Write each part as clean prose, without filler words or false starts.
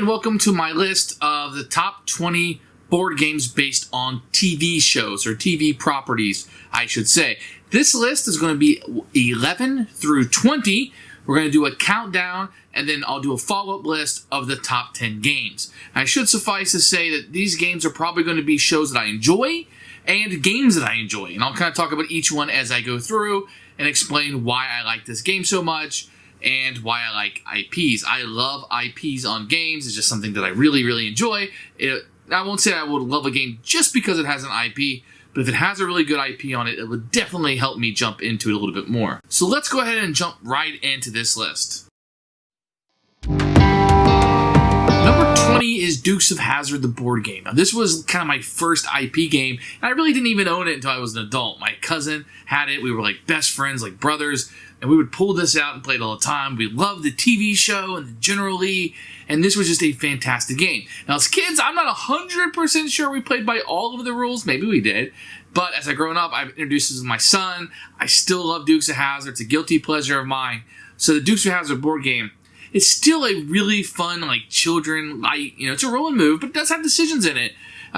and welcome to my list of the top 20 board games based on TV shows, or TV properties, I should say. This list is going to be 11 through 20. We're going to do a countdown, and then I'll do a follow-up list of the top 10 games. I should suffice to say that these games are probably going to be shows that I enjoy, and games that I enjoy. And I'll kind of talk about each one as I go through, and explain why I like this game so much, and why I like IPs. I love IPs on games. It's just something that I really, really enjoy. I won't say I would love a game just because it has an IP, but if it has a really good IP on it, it would definitely help me jump into it a little bit more. So let's go ahead and jump right into this list. Number 20 is Dukes of Hazzard, the board game. Now, this was kind of my first IP game, and I really didn't even own it until I was an adult. My cousin had it. We were like best friends, like brothers, and we would pull this out and play it all the time. We loved the TV show and the General Lee, and this was just a fantastic game. Now, as kids, I'm not 100% sure we played by all of the rules. Maybe we did. But as I've grown up, I've introduced this to my son. I still love Dukes of Hazzard. It's a guilty pleasure of mine. So the Dukes of Hazzard board game, it's still a really fun, like, children light, it's a roll and move, but it does have decisions in it.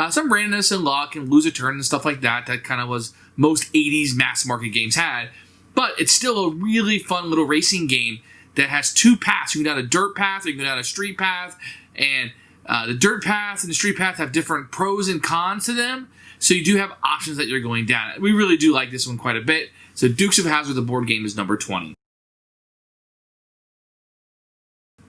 Some randomness and luck and lose a turn and stuff like that. That kind of was most 80s mass market games had. But it's still a really fun little racing game that has two paths. You can go down a dirt path or you can go down a street path. And the dirt path and the street path have different pros and cons to them. So you do have options that you're going down. We really do like this one quite a bit. So Dukes of Hazzard, the board game, is number 20.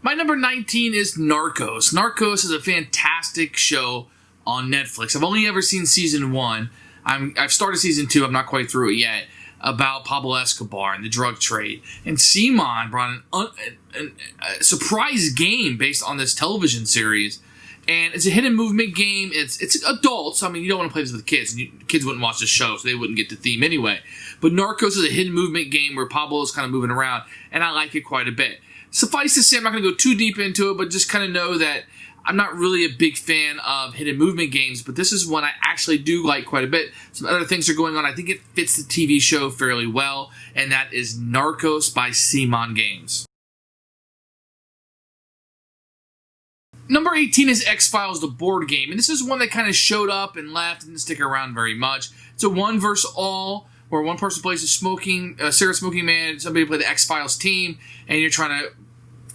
My number 19 is Narcos. Narcos is a fantastic show on Netflix. I've only ever seen season 1. I've started season 2. I'm not quite through it yet. About Pablo Escobar and the drug trade. And Simon brought a surprise game based on this television series. And it's a hidden movement game. It's adults. I mean, you don't want to play this with kids. Kids wouldn't watch the show, so they wouldn't get the theme anyway. But Narcos is a hidden movement game where Pablo is kind of moving around. And I like it quite a bit. Suffice to say, I'm not going to go too deep into it, but just kind of know that I'm not really a big fan of hidden movement games, but this is one I actually do like quite a bit. Some other things are going on. I think it fits the TV show fairly well, and that is Narcos by Simon Games. Number 18 is X-Files, the board game, and this is one that kind of showed up and left and didn't stick around very much. It's a one versus all, where one person plays a cigarette smoking man, somebody play the X-Files team, and you're trying to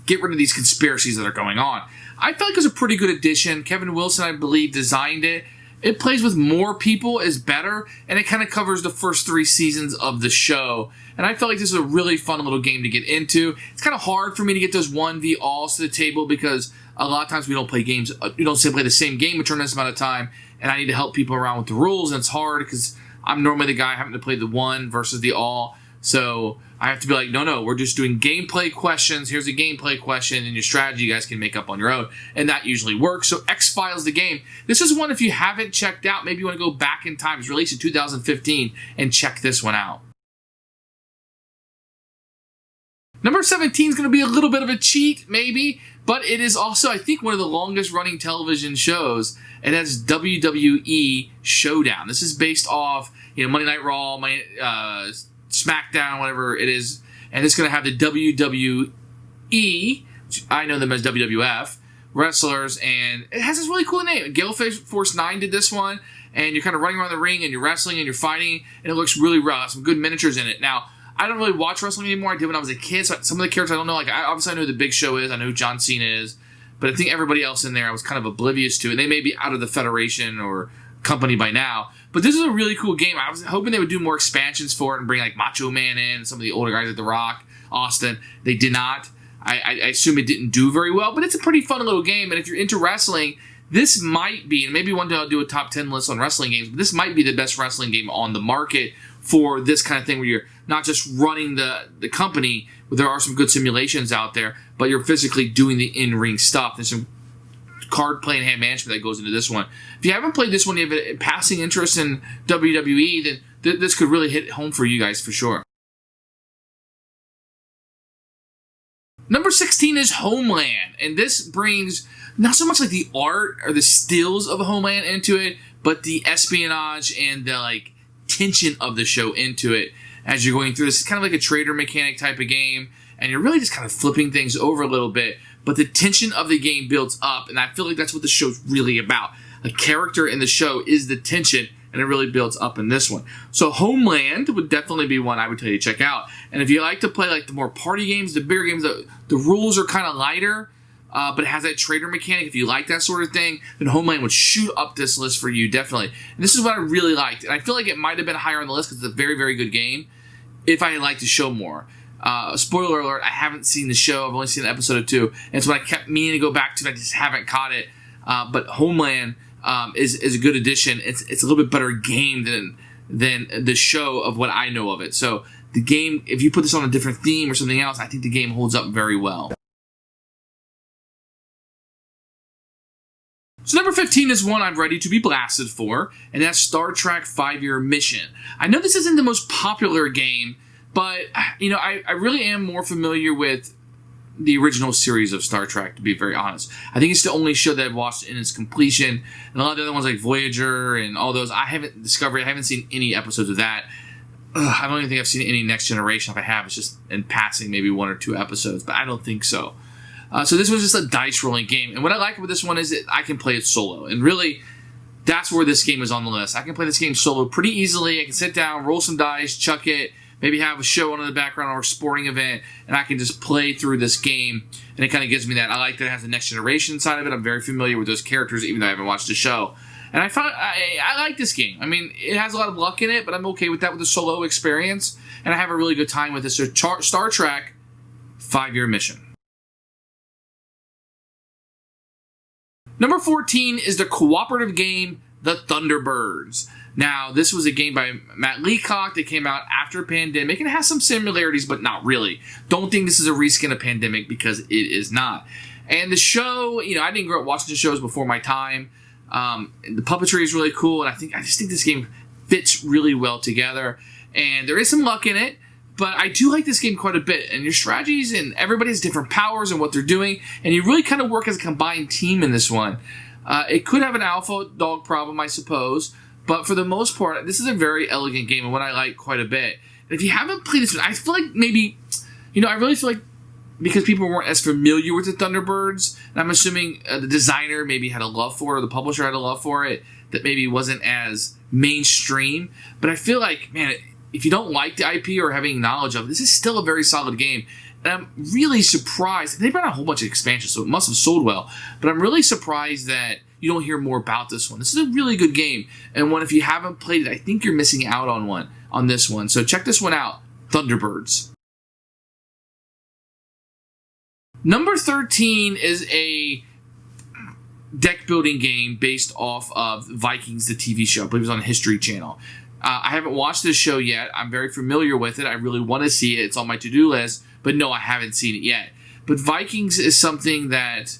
get rid of these conspiracies that are going on. I felt like it was a pretty good addition. Kevin Wilson, I believe, designed it. It plays with more people, is better, and it kind of covers the first 3 seasons of the show. And I felt like this was a really fun little game to get into. It's kind of hard for me to get those 1v-alls to the table because a lot of times we don't play games. We don't play the same game a tremendous amount of time, and I need to help people around with the rules, and it's hard because I'm normally the guy having to play the 1 versus the all. So I have to be like, no, we're just doing gameplay questions. Here's a gameplay question, and your strategy you guys can make up on your own. And that usually works. So X-Files, the game. This is one, if you haven't checked out, maybe you want to go back in time. It's released in 2015, and check this one out. Number 17 is going to be a little bit of a cheat, maybe, but it is also, I think, one of the longest running television shows. It has WWE Showdown. This is based off, Monday Night Raw, SmackDown, whatever it is, and it's going to have the WWE, which I know them as WWF, wrestlers, and it has this really cool name. Gale Force 9 did this one, and you're kind of running around the ring, and you're wrestling, and you're fighting, and it looks really rough. Some good miniatures in it. Now, I don't really watch wrestling anymore. I did when I was a kid, so some of the characters I don't know. Obviously I know who the Big Show is. I know who John Cena is, but I think everybody else in there I was kind of oblivious to, and they may be out of the Federation or company by now. But this is a really cool game. I was hoping they would do more expansions for it and bring like Macho Man in, some of the older guys like The Rock, Austin. They did not. I assume it didn't do very well, but it's a pretty fun little game. And if you're into wrestling, this might be, and maybe one day I'll do a top 10 list on wrestling games, but this might be the best wrestling game on the market for this kind of thing where you're not just running the company, but there are some good simulations out there, but you're physically doing the in-ring stuff. There's some card play and hand management that goes into this one. If you haven't played this one, you have a passing interest in WWE, then this could really hit home for you guys for sure. Number 16 is Homeland, and this brings not so much like the art or the stills of Homeland into it, but the espionage and the tension of the show into it as you're going through this. It's kind of like a trader mechanic type of game, and you're really just kind of flipping things over a little bit. but the tension of the game builds up, and I feel like that's what the show's really about. A character in the show is the tension, and it really builds up in this one. So Homeland would definitely be one I would tell you to check out. And if you like to play like the more party games, the bigger games, the rules are kind of lighter, but it has that trader mechanic. If you like that sort of thing, then Homeland would shoot up this list for you, definitely. And this is what I really liked. And I feel like it might have been higher on the list because it's a very, very good game if I had liked the show more. Spoiler alert, I haven't seen the show. I've only seen an episode or two. And so I kept meaning to go back to it. I just haven't caught it. But Homeland is a good addition. It's a little bit better game than the show of what I know of it. So the game, if you put this on a different theme or something else, I think the game holds up very well. So number 15 is one I'm ready to be blasted for, and that's Star Trek 5-Year Mission. I know this isn't the most popular game, but you know, I really am more familiar with the original series of Star Trek, to be very honest. I think it's the only show that I've watched in its completion, and a lot of the other ones like Voyager and all those, I haven't seen any episodes of that. I don't even think I've seen any Next Generation. If I have, it's just in passing, maybe 1 or 2 episodes, but I don't think so. So this was just a dice rolling game, and what I like about this one is that I can play it solo, and really, that's where this game is on the list. I can play this game solo pretty easily. I can sit down, roll some dice, chuck it, maybe have a show on in the background or a sporting event, and I can just play through this game, and it kind of gives me that. I like that it has the Next Generation side of it. I'm very familiar with those characters, even though I haven't watched the show. And I like this game. I mean, it has a lot of luck in it, but I'm okay with that with the solo experience, and I have a really good time with this. So Star Trek 5-Year Mission. Number 14 is the cooperative game, The Thunderbirds. Now, this was a game by Matt Leacock that came out after Pandemic, and it has some similarities, but not really. Don't think this is a reskin of Pandemic, because it is not. And the show, you know, I didn't grow up watching the shows before my time. The puppetry is really cool, and I just think this game fits really well together. And there is some luck in it, but I do like this game quite a bit. And your strategies, and everybody has different powers and what they're doing, and you really kind of work as a combined team in this one. It could have an alpha dog problem, I suppose, but for the most part, this is a very elegant game, and one I like quite a bit. And if you haven't played this one, I feel like maybe, you know, I really feel like because people weren't as familiar with the Thunderbirds, and I'm assuming the designer maybe had a love for it, or the publisher had a love for it, that maybe wasn't as mainstream. But I feel like, man, if you don't like the IP or have any knowledge of it, this is still a very solid game. And I'm really surprised. They brought out a whole bunch of expansions, so it must have sold well. But I'm really surprised that you don't hear more about this one. This is a really good game. And one, if you haven't played it, I think you're missing out on this one. So check this one out, Thunderbirds. Number 13 is a deck building game based off of Vikings, the TV show. I believe it was on History Channel. I haven't watched this show yet. I'm very familiar with it. I really want to see it. It's on my to-do list. But no, I haven't seen it yet. But Vikings is something that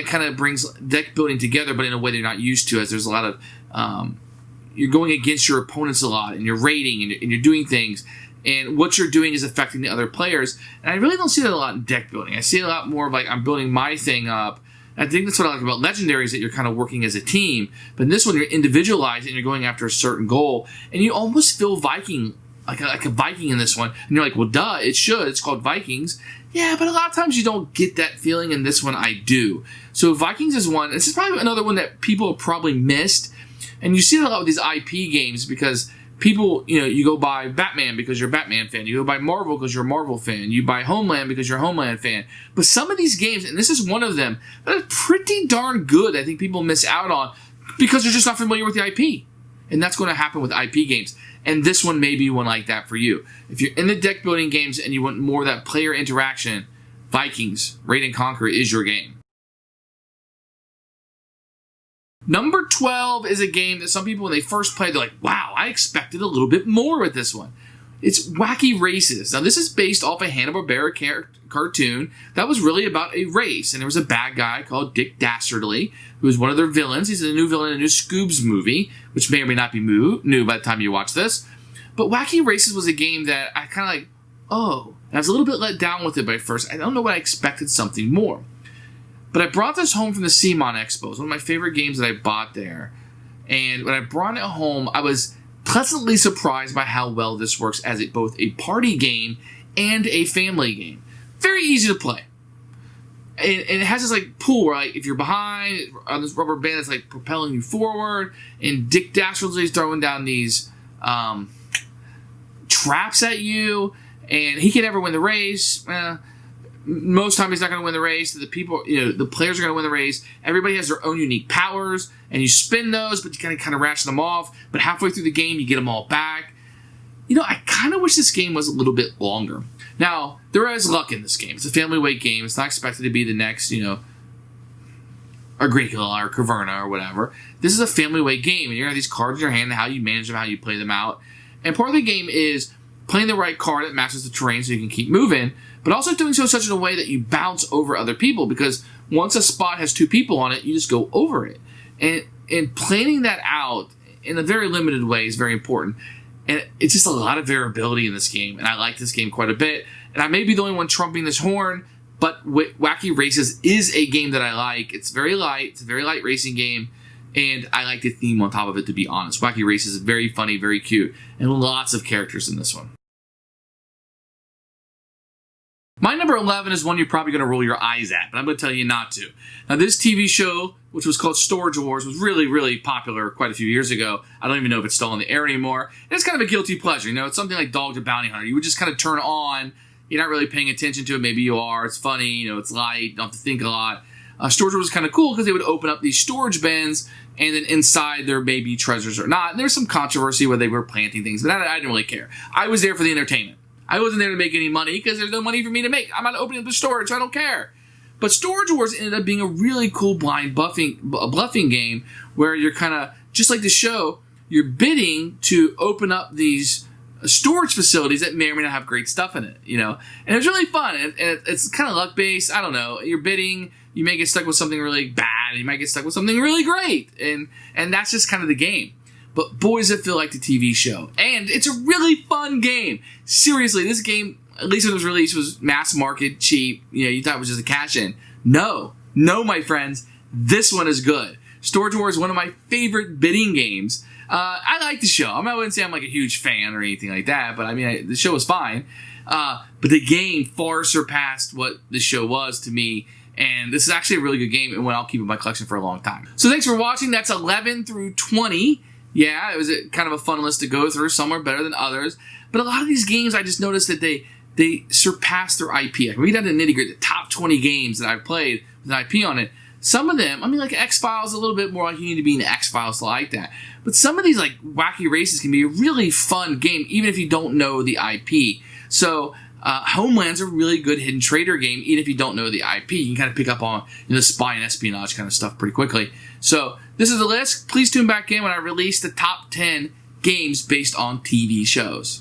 kind of brings deck building together, but in a way they're not used to, as there's a lot of you're going against your opponents a lot, and you're raiding, and you're doing things, and what you're doing is affecting the other players. And I really don't see that a lot in deck building. I see a lot more of like, I'm building my thing up. I think that's what I like about Legendary, is that you're kind of working as a team. But in this one, you're individualized, and you're going after a certain goal, and you almost feel Viking, like a Viking in this one. And you're like, well, duh, it should. It's called Vikings. Yeah, but a lot of times you don't get that feeling. In this one, I do. So Vikings is one. This is probably another one that people have probably missed. And you see it a lot with these IP games, because people, you know, you go buy Batman because you're a Batman fan. You go buy Marvel because you're a Marvel fan. You buy Homeland because you're a Homeland fan. But some of these games, and this is one of them, that are pretty darn good, I think people miss out on because they're just not familiar with the IP. And that's going to happen with IP games. And this one may be one like that for you. If you're in the deck building games and you want more of that player interaction, Vikings, Raid and Conquer is your game. Number 12 is a game that some people, when they first played, they're like, wow, I expected a little bit more with this one. It's Wacky Races. Now, this is based off a Hanna-Barbera cartoon that was really about a race. And there was a bad guy called Dick Dastardly, who was one of their villains. He's a new villain in a new Scoobs movie, which may or may not be new by the time you watch this. But Wacky Races was a game that I kind of like, oh. And I was a little bit let down with it by first. I don't know what I expected, something more. But I brought this home from the CMON Expo. It's one of my favorite games that I bought there. And when I brought it home, I was pleasantly surprised by how well this works as both a party game and a family game. Very easy to play. and it has this like pull where like if you're behind on this rubber band, it's like propelling you forward. And Dick Dastardly's throwing down these traps at you, and he can never win the race. Most time he's not going to win the race. The people, the players are going to win the race. Everybody has their own unique powers, and you spin those, but you kind of ration them off. But halfway through the game, you get them all back. I kind of wish this game was a little bit longer. Now, there is luck in this game. It's a family weight game. It's not expected to be the next, Agricola or Caverna or whatever. This is a family weight game, and you're going to have these cards in your hand and how you manage them, how you play them out. And part of the game is playing the right card that matches the terrain so you can keep moving, but also doing so such in a way that you bounce over other people, because once a spot has 2 people on it, you just go over it. And planning that out in a very limited way is very important. And it's just a lot of variability in this game, and I like this game quite a bit. And I may be the only one trumping this horn, but Wacky Races is a game that I like. It's very light. It's a very light racing game, and I like the theme on top of it, to be honest. Wacky Races is very funny, very cute, and lots of characters in this one. My number 11 is one you're probably going to roll your eyes at, but I'm going to tell you not to. Now, this TV show, which was called Storage Wars, was really, really popular quite a few years ago. I don't even know if it's still on the air anymore. And it's kind of a guilty pleasure. It's something like Dog the Bounty Hunter. You would just kind of turn on. You're not really paying attention to it. Maybe you are. It's funny. It's light. You don't have to think a lot. Storage Wars was kind of cool because they would open up these storage bins, and then inside there may be treasures or not. And there's some controversy where they were planting things, but I didn't really care. I was there for the entertainment. I wasn't there to make any money because there's no money for me to make. I'm not opening up the storage, so I don't care. But Storage Wars ended up being a really cool blind bluffing game where you're kind of, just like the show, you're bidding to open up these storage facilities that may or may not have great stuff in it, And it's really fun, and it's kind of luck-based. I don't know. You're bidding. You may get stuck with something really bad. You might get stuck with something really great, and that's just kind of the game. But boy, does it feel like the TV show. And it's a really fun game. Seriously, this game, at least when it was released, was mass market, cheap. You thought it was just a cash-in. No, my friends. This one is good. Storage Wars is one of my favorite bidding games. I like the show. I wouldn't say I'm like a huge fan or anything like that, but the show was fine. But the game far surpassed what the show was to me. And this is actually a really good game, and one I'll keep in my collection for a long time. So thanks for watching. That's 11 through 20. Yeah, it was kind of a fun list to go through. Some are better than others. But a lot of these games, I just noticed that they surpass their IP. Like, when we get down to nitty-gritty, the top 20 games that I've played with an IP on it, some of them, like X-Files, a little bit more like you need to be in X-Files to like that. But some of these, like Wacky Races, can be a really fun game, even if you don't know the IP. So, Homeland's a really good hidden trader game, even if you don't know the IP. You can kind of pick up on the spy and espionage kind of stuff pretty quickly. So, this is the list. Please tune back in when I release the top 10 games based on TV shows.